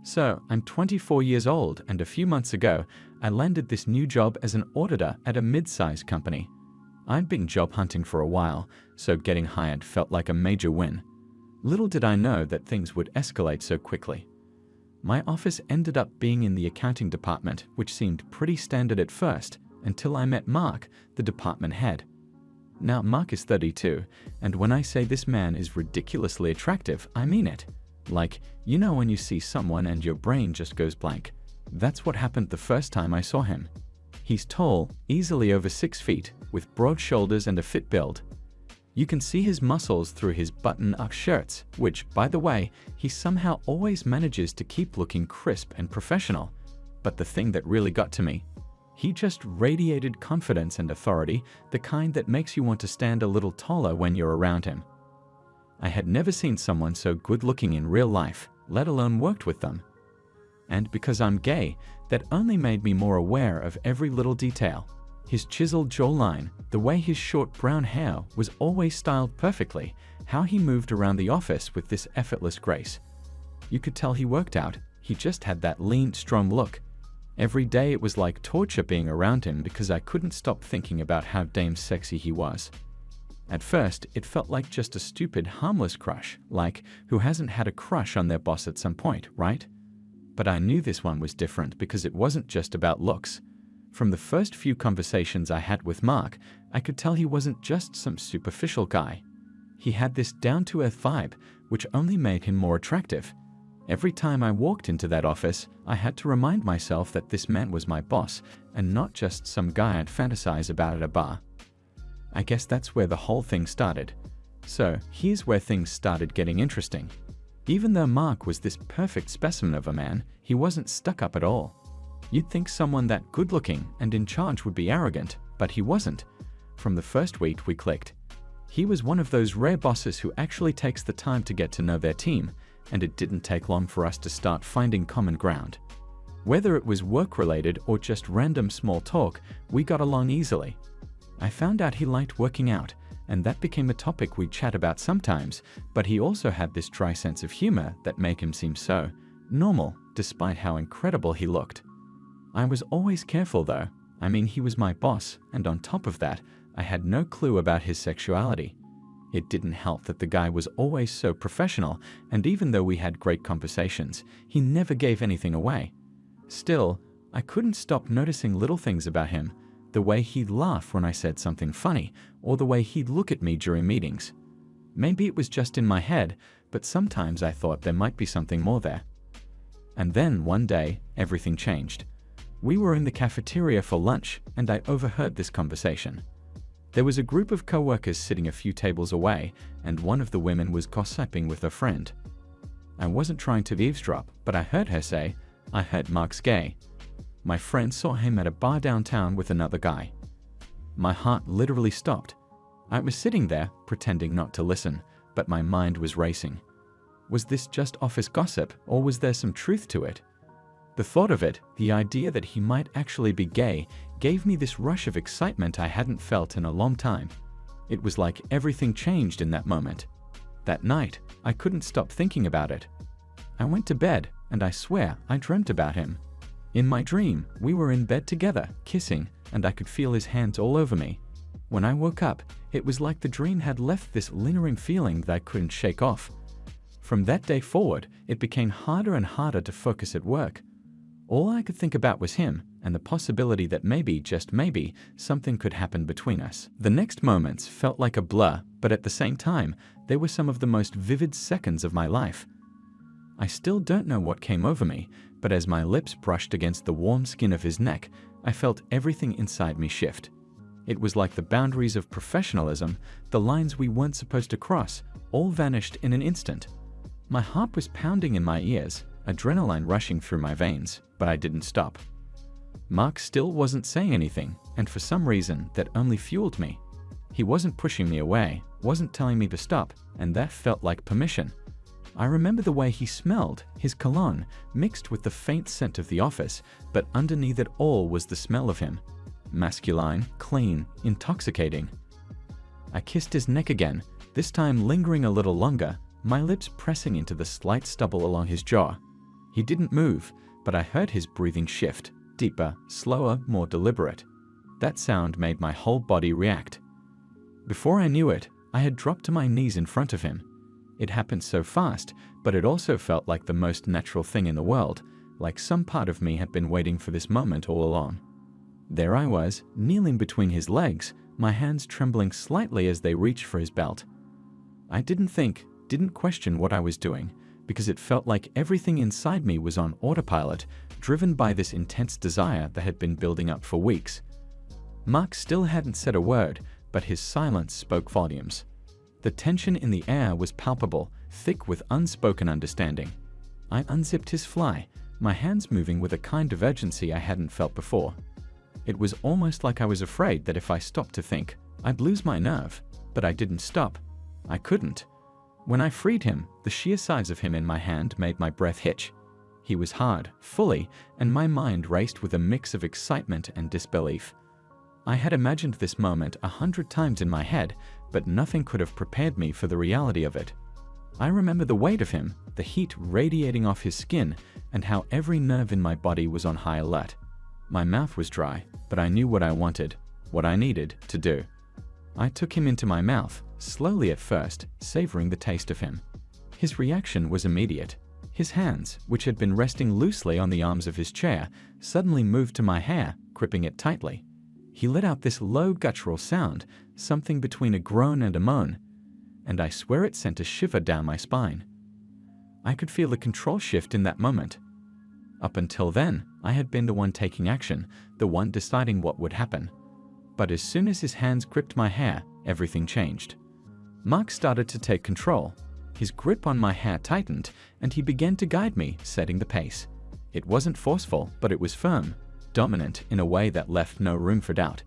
So, I'm 24 years old, and a few months ago, I landed this new job as an auditor at a mid-sized company. I'd been job hunting for a while, so getting hired felt like a major win. Little did I know that things would escalate so quickly. My office ended up being in the accounting department, which seemed pretty standard at first, until I met Mark, the department head. Now, Mark is 32, and when I say this man is ridiculously attractive, I mean it. Like, you know when you see someone and your brain just goes blank. That's what happened the first time I saw him. He's tall, easily over 6 feet, with broad shoulders and a fit build. You can see his muscles through his button-up shirts, which, by the way, he somehow always manages to keep looking crisp and professional. But the thing that really got to me, he just radiated confidence and authority, the kind that makes you want to stand a little taller when you're around him. I had never seen someone so good-looking in real life, let alone worked with them. And because I'm gay, that only made me more aware of every little detail. His chiseled jawline, the way his short brown hair was always styled perfectly, how he moved around the office with this effortless grace. You could tell he worked out, he just had that lean, strong look. Every day it was like torture being around him because I couldn't stop thinking about how damn sexy he was. At first, it felt like just a stupid, harmless crush, like who hasn't had a crush on their boss at some point, right? But I knew this one was different because it wasn't just about looks. From the first few conversations I had with Mark, I could tell he wasn't just some superficial guy. He had this down-to-earth vibe, which only made him more attractive. Every time I walked into that office, I had to remind myself that this man was my boss and not just some guy I'd fantasize about at a bar. I guess that's where the whole thing started. So, here's where things started getting interesting. Even though Mark was this perfect specimen of a man, he wasn't stuck up at all. You'd think someone that good-looking and in charge would be arrogant, but he wasn't. From the first week we clicked. He was one of those rare bosses who actually takes the time to get to know their team, and it didn't take long for us to start finding common ground. Whether it was work-related or just random small talk, we got along easily. I found out he liked working out, and that became a topic we'd chat about sometimes, but he also had this dry sense of humor that made him seem so normal, despite how incredible he looked. I was always careful though. I mean, he was my boss, and on top of that, I had no clue about his sexuality. It didn't help that the guy was always so professional, and even though we had great conversations, he never gave anything away. Still, I couldn't stop noticing little things about him. The way he'd laugh when I said something funny, or the way he'd look at me during meetings. Maybe it was just in my head, but sometimes I thought there might be something more there. And then one day, everything changed. We were in the cafeteria for lunch, and I overheard this conversation. There was a group of co-workers sitting a few tables away, and one of the women was gossiping with her friend. I wasn't trying to eavesdrop, but I heard her say, "I heard Mark's gay." My friend saw him at a bar downtown with another guy. My heart literally stopped. I was sitting there, pretending not to listen, but my mind was racing. Was this just office gossip, or was there some truth to it? The thought of it, the idea that he might actually be gay, gave me this rush of excitement I hadn't felt in a long time. It was like everything changed in that moment. That night, I couldn't stop thinking about it. I went to bed, and I swear I dreamt about him. In my dream, we were in bed together, kissing, and I could feel his hands all over me. When I woke up, it was like the dream had left this lingering feeling that I couldn't shake off. From that day forward, it became harder and harder to focus at work. All I could think about was him, and the possibility that maybe, just maybe, something could happen between us. The next moments felt like a blur, but at the same time, they were some of the most vivid seconds of my life. I still don't know what came over me, but as my lips brushed against the warm skin of his neck, I felt everything inside me shift. It was like the boundaries of professionalism, the lines we weren't supposed to cross, all vanished in an instant. My heart was pounding in my ears, adrenaline rushing through my veins, but I didn't stop. Mark still wasn't saying anything, and for some reason, that only fueled me. He wasn't pushing me away, wasn't telling me to stop, and that felt like permission. I remember the way he smelled, his cologne, mixed with the faint scent of the office, but underneath it all was the smell of him. Masculine, clean, intoxicating. I kissed his neck again, this time lingering a little longer, my lips pressing into the slight stubble along his jaw. He didn't move, but I heard his breathing shift, deeper, slower, more deliberate. That sound made my whole body react. Before I knew it, I had dropped to my knees in front of him. It happened so fast, but it also felt like the most natural thing in the world, like some part of me had been waiting for this moment all along. There I was, kneeling between his legs, my hands trembling slightly as they reached for his belt. I didn't question what I was doing, because it felt like everything inside me was on autopilot, driven by this intense desire that had been building up for weeks. Mark still hadn't said a word, but his silence spoke volumes. The tension in the air was palpable, thick with unspoken understanding. I unzipped his fly, my hands moving with a kind of urgency I hadn't felt before. It was almost like I was afraid that if I stopped to think, I'd lose my nerve, but I didn't stop. I couldn't. When I freed him, the sheer size of him in my hand made my breath hitch. He was hard, fully, and my mind raced with a mix of excitement and disbelief. I had imagined this moment 100 times in my head, but nothing could have prepared me for the reality of it. I remember the weight of him, the heat radiating off his skin, and how every nerve in my body was on high alert. My mouth was dry, but I knew what I wanted, what I needed to do. I took him into my mouth, slowly at first, savoring the taste of him. His reaction was immediate. His hands, which had been resting loosely on the arms of his chair, suddenly moved to my hair, gripping it tightly. He let out this low guttural sound, something between a groan and a moan, and I swear it sent a shiver down my spine. I could feel the control shift in that moment. Up until then, I had been the one taking action, the one deciding what would happen. But as soon as his hands gripped my hair, everything changed. Mark started to take control. His grip on my hair tightened, and he began to guide me, setting the pace. It wasn't forceful, but it was firm, dominant in a way that left no room for doubt.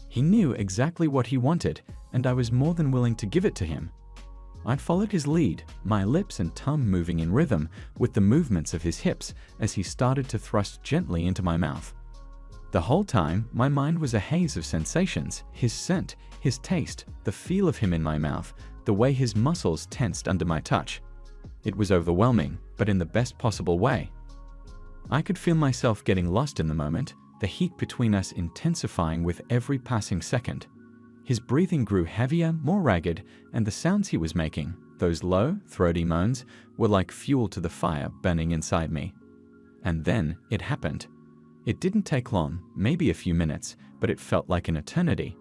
He knew exactly what he wanted, and I was more than willing to give it to him. I'd followed his lead, my lips and tongue moving in rhythm with the movements of his hips as he started to thrust gently into my mouth. The whole time, my mind was a haze of sensations, his scent, his taste, the feel of him in my mouth, the way his muscles tensed under my touch. It was overwhelming, but in the best possible way. I could feel myself getting lost in the moment, the heat between us intensifying with every passing second. His breathing grew heavier, more ragged, and the sounds he was making, those low, throaty moans, were like fuel to the fire burning inside me. And then it happened. It didn't take long, maybe a few minutes, but it felt like an eternity.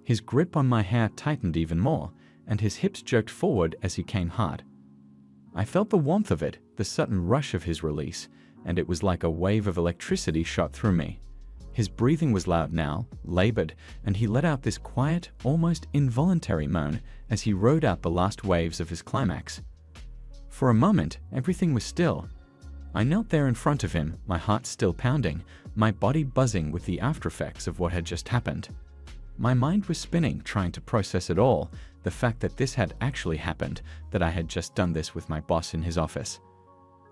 His grip on my hair tightened even more, and his hips jerked forward as he came hard. I felt the warmth of it, the sudden rush of his release, and it was like a wave of electricity shot through me. His breathing was loud now, labored, and he let out this quiet, almost involuntary moan as he rode out the last waves of his climax. For a moment, everything was still. I knelt there in front of him, my heart still pounding, my body buzzing with the aftereffects of what had just happened. My mind was spinning, trying to process it all, the fact that this had actually happened, that I had just done this with my boss in his office.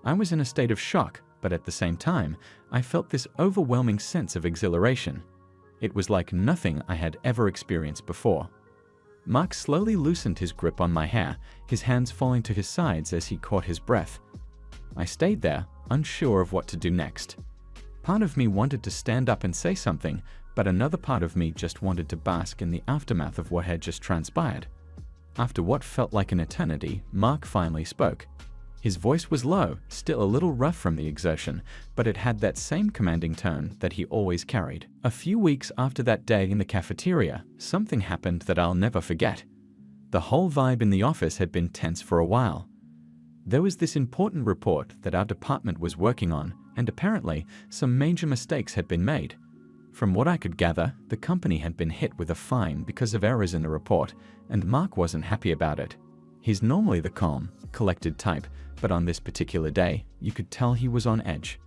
I was in a state of shock, but at the same time, I felt this overwhelming sense of exhilaration. It was like nothing I had ever experienced before. Mark slowly loosened his grip on my hair, his hands falling to his sides as he caught his breath. I stayed there, unsure of what to do next. Part of me wanted to stand up and say something, but another part of me just wanted to bask in the aftermath of what had just transpired. After what felt like an eternity, Mark finally spoke. His voice was low, still a little rough from the exertion, but it had that same commanding tone that he always carried. A few weeks after that day in the cafeteria, something happened that I'll never forget. The whole vibe in the office had been tense for a while. There was this important report that our department was working on, and apparently some major mistakes had been made. From what I could gather, the company had been hit with a fine because of errors in the report, and Mark wasn't happy about it. He's normally the calm, collected type, but on this particular day, you could tell he was on edge.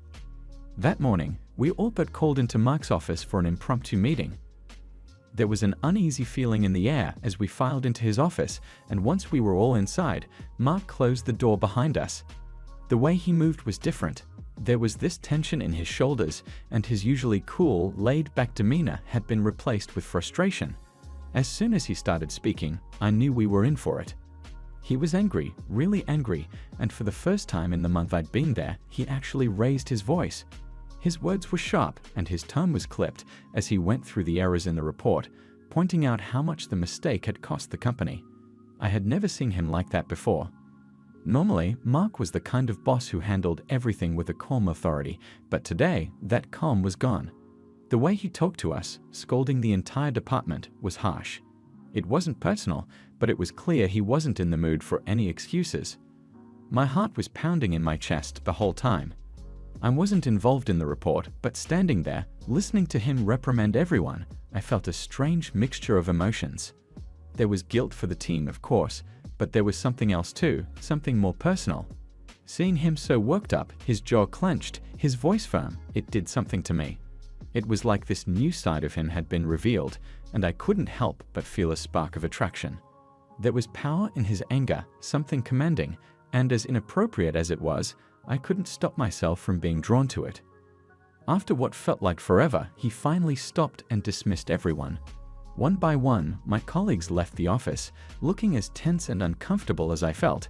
That morning, we all but called into Mark's office for an impromptu meeting. There was an uneasy feeling in the air as we filed into his office, and once we were all inside, Mark closed the door behind us. The way he moved was different. There was this tension in his shoulders, and his usually cool, laid-back demeanor had been replaced with frustration. As soon as he started speaking, I knew we were in for it. He was angry, really angry, and for the first time in the month I'd been there, he actually raised his voice. His words were sharp and his tone was clipped as he went through the errors in the report, pointing out how much the mistake had cost the company. I had never seen him like that before. Normally, Mark was the kind of boss who handled everything with a calm authority, but today, that calm was gone. The way he talked to us, scolding the entire department, was harsh. It wasn't personal, but it was clear he wasn't in the mood for any excuses. My heart was pounding in my chest the whole time. I wasn't involved in the report, but standing there, listening to him reprimand everyone, I felt a strange mixture of emotions. There was guilt for the team, of course, but there was something else too, something more personal. Seeing him so worked up, his jaw clenched, his voice firm, it did something to me. It was like this new side of him had been revealed, and I couldn't help but feel a spark of attraction. There was power in his anger, something commanding, and as inappropriate as it was, I couldn't stop myself from being drawn to it. After what felt like forever, he finally stopped and dismissed everyone. One by one, my colleagues left the office, looking as tense and uncomfortable as I felt.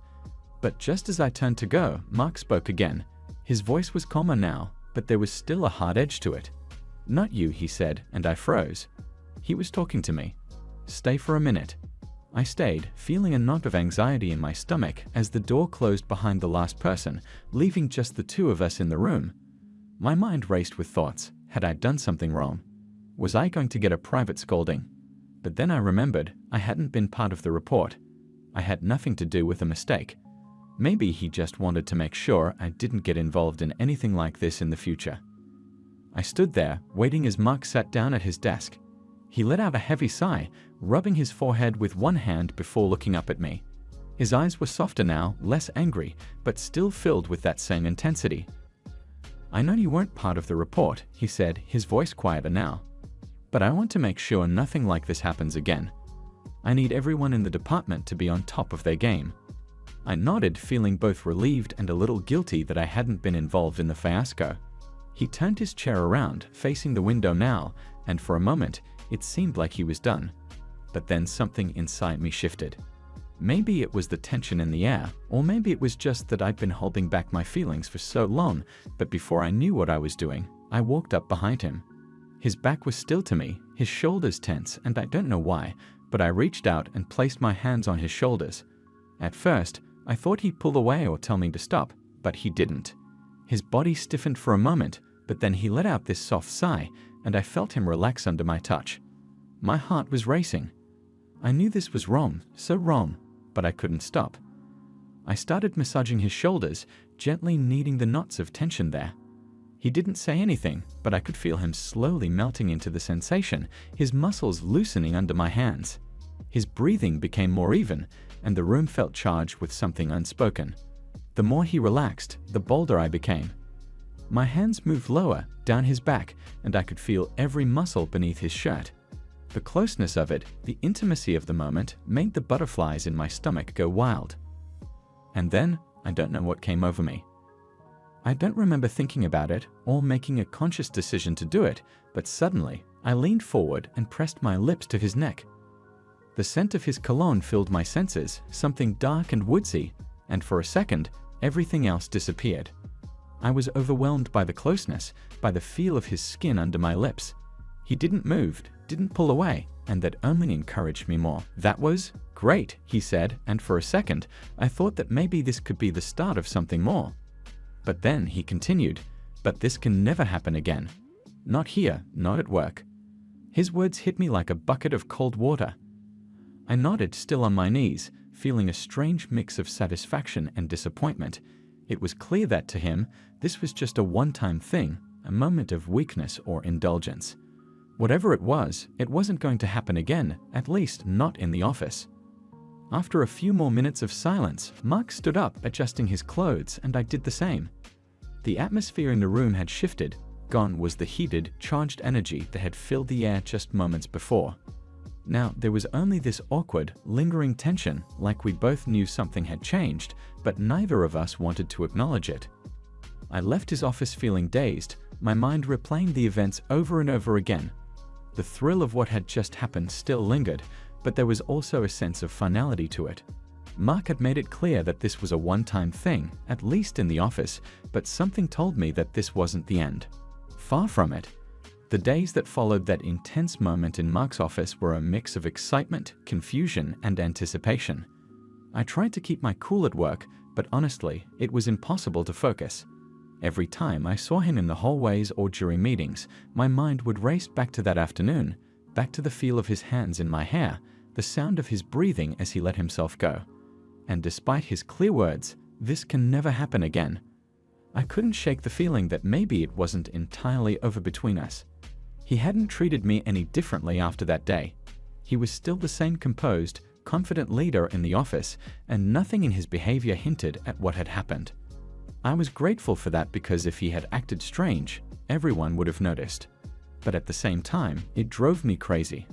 But just as I turned to go, Mark spoke again. His voice was calmer now, but there was still a hard edge to it. "Not you," he said, and I froze. He was talking to me. "Stay for a minute." I stayed, feeling a knot of anxiety in my stomach as the door closed behind the last person, leaving just the two of us in the room. My mind raced with thoughts. Had I done something wrong? Was I going to get a private scolding? But then I remembered I hadn't been part of the report. I had nothing to do with the mistake. Maybe he just wanted to make sure I didn't get involved in anything like this in the future. I stood there, waiting as Mark sat down at his desk. He let out a heavy sigh, rubbing his forehead with one hand before looking up at me. His eyes were softer now, less angry, but still filled with that same intensity. "I know you weren't part of the report," he said, his voice quieter now. "But I want to make sure nothing like this happens again. I need everyone in the department to be on top of their game." I nodded, feeling both relieved and a little guilty that I hadn't been involved in the fiasco. He turned his chair around, facing the window now, and for a moment, it seemed like he was done. But then something inside me shifted. Maybe it was the tension in the air, or maybe it was just that I'd been holding back my feelings for so long, but before I knew what I was doing, I walked up behind him. His back was still to me, his shoulders tense, and I don't know why, but I reached out and placed my hands on his shoulders. At first, I thought he'd pull away or tell me to stop, but he didn't. His body stiffened for a moment, but then he let out this soft sigh, and I felt him relax under my touch. My heart was racing. I knew this was wrong, so wrong, but I couldn't stop. I started massaging his shoulders, gently kneading the knots of tension there. He didn't say anything, but I could feel him slowly melting into the sensation, his muscles loosening under my hands. His breathing became more even, and the room felt charged with something unspoken. The more he relaxed, the bolder I became. My hands moved lower, down his back, and I could feel every muscle beneath his shirt. The closeness of it, the intimacy of the moment, made the butterflies in my stomach go wild. And then, I don't know what came over me. I don't remember thinking about it or making a conscious decision to do it, but suddenly, I leaned forward and pressed my lips to his neck. The scent of his cologne filled my senses, something dark and woodsy, and for a second, everything else disappeared. I was overwhelmed by the closeness, by the feel of his skin under my lips. He didn't move, didn't pull away, and that only encouraged me more. "That was great," he said, and for a second, I thought that maybe this could be the start of something more. But then he continued, "But this can never happen again. Not here, not at work." His words hit me like a bucket of cold water. I nodded, still on my knees, feeling a strange mix of satisfaction and disappointment. It was clear that to him, this was just a one-time thing, a moment of weakness or indulgence. Whatever it wasn't going to happen again, at least not in the office. After a few more minutes of silence, Mark stood up, adjusting his clothes, and I did the same. The atmosphere in the room had shifted. Gone was the heated, charged energy that had filled the air just moments before. Now, there was only this awkward, lingering tension, like we both knew something had changed, but neither of us wanted to acknowledge it. I left his office feeling dazed, my mind replaying the events over and over again. The thrill of what had just happened still lingered, but there was also a sense of finality to it. Mark had made it clear that this was a one-time thing, at least in the office, but something told me that this wasn't the end. Far from it. The days that followed that intense moment in Mark's office were a mix of excitement, confusion, and anticipation. I tried to keep my cool at work, but honestly, it was impossible to focus. Every time I saw him in the hallways or during meetings, my mind would race back to that afternoon, back to the feel of his hands in my hair, the sound of his breathing as he let himself go. And despite his clear words, this can never happen again. I couldn't shake the feeling that maybe it wasn't entirely over between us. He hadn't treated me any differently after that day. He was still the same composed, confident leader in the office, and nothing in his behavior hinted at what had happened. I was grateful for that because if he had acted strange, everyone would have noticed. But at the same time, it drove me crazy.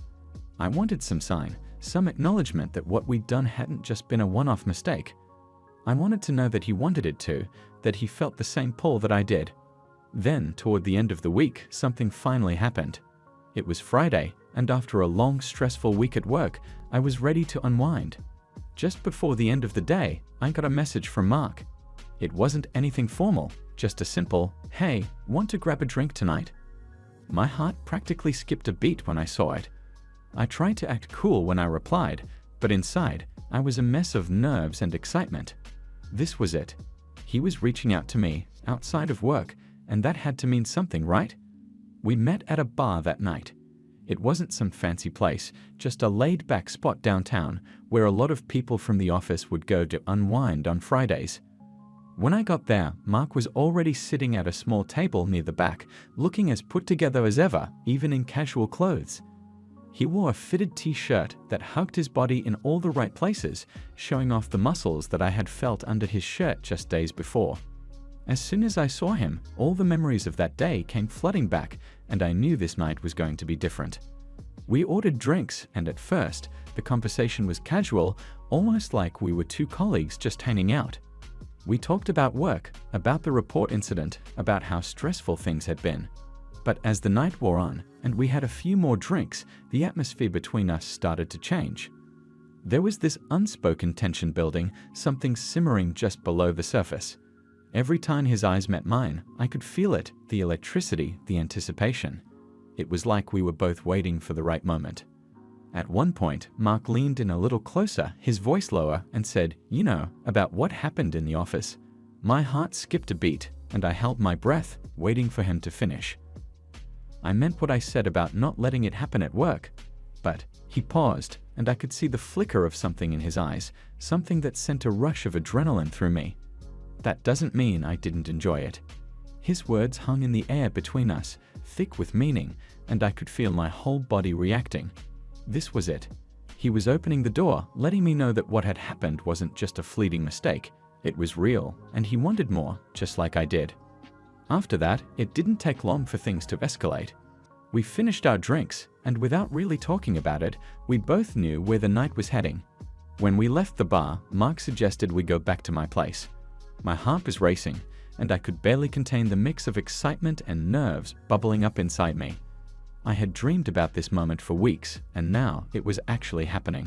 I wanted some sign, some acknowledgement that what we'd done hadn't just been a one-off mistake. I wanted to know that he wanted it to, that he felt the same pull that I did. Then, toward the end of the week, something finally happened. It was Friday, and after a long, stressful week at work, I was ready to unwind. Just before the end of the day, I got a message from Mark. It wasn't anything formal, just a simple, "Hey, want to grab a drink tonight?" My heart practically skipped a beat when I saw it. I tried to act cool when I replied, but inside, I was a mess of nerves and excitement. This was it. He was reaching out to me, outside of work, and that had to mean something, right? We met at a bar that night. It wasn't some fancy place, just a laid-back spot downtown where a lot of people from the office would go to unwind on Fridays. When I got there, Mark was already sitting at a small table near the back, looking as put together as ever, even in casual clothes. He wore a fitted t-shirt that hugged his body in all the right places, showing off the muscles that I had felt under his shirt just days before. As soon as I saw him, all the memories of that day came flooding back, and I knew this night was going to be different. We ordered drinks, and at first, the conversation was casual, almost like we were two colleagues just hanging out. We talked about work, about the report incident, about how stressful things had been. But as the night wore on, and we had a few more drinks, the atmosphere between us started to change. There was this unspoken tension building, something simmering just below the surface. Every time his eyes met mine, I could feel it, the electricity, the anticipation. It was like we were both waiting for the right moment. At one point, Mark leaned in a little closer, his voice lower, and said, "You know, about what happened in the office." My heart skipped a beat, and I held my breath, waiting for him to finish. I meant what I said about not letting it happen at work. But he paused, and I could see the flicker of something in his eyes, something that sent a rush of adrenaline through me. That doesn't mean I didn't enjoy it. His words hung in the air between us, thick with meaning, and I could feel my whole body reacting. This was it. He was opening the door, letting me know that what had happened wasn't just a fleeting mistake. It was real, and he wanted more, just like I did. After that, it didn't take long for things to escalate. We finished our drinks, and without really talking about it, we both knew where the night was heading. When we left the bar, Mark suggested we go back to my place. My heart was racing, and I could barely contain the mix of excitement and nerves bubbling up inside me. I had dreamed about this moment for weeks, and now it was actually happening.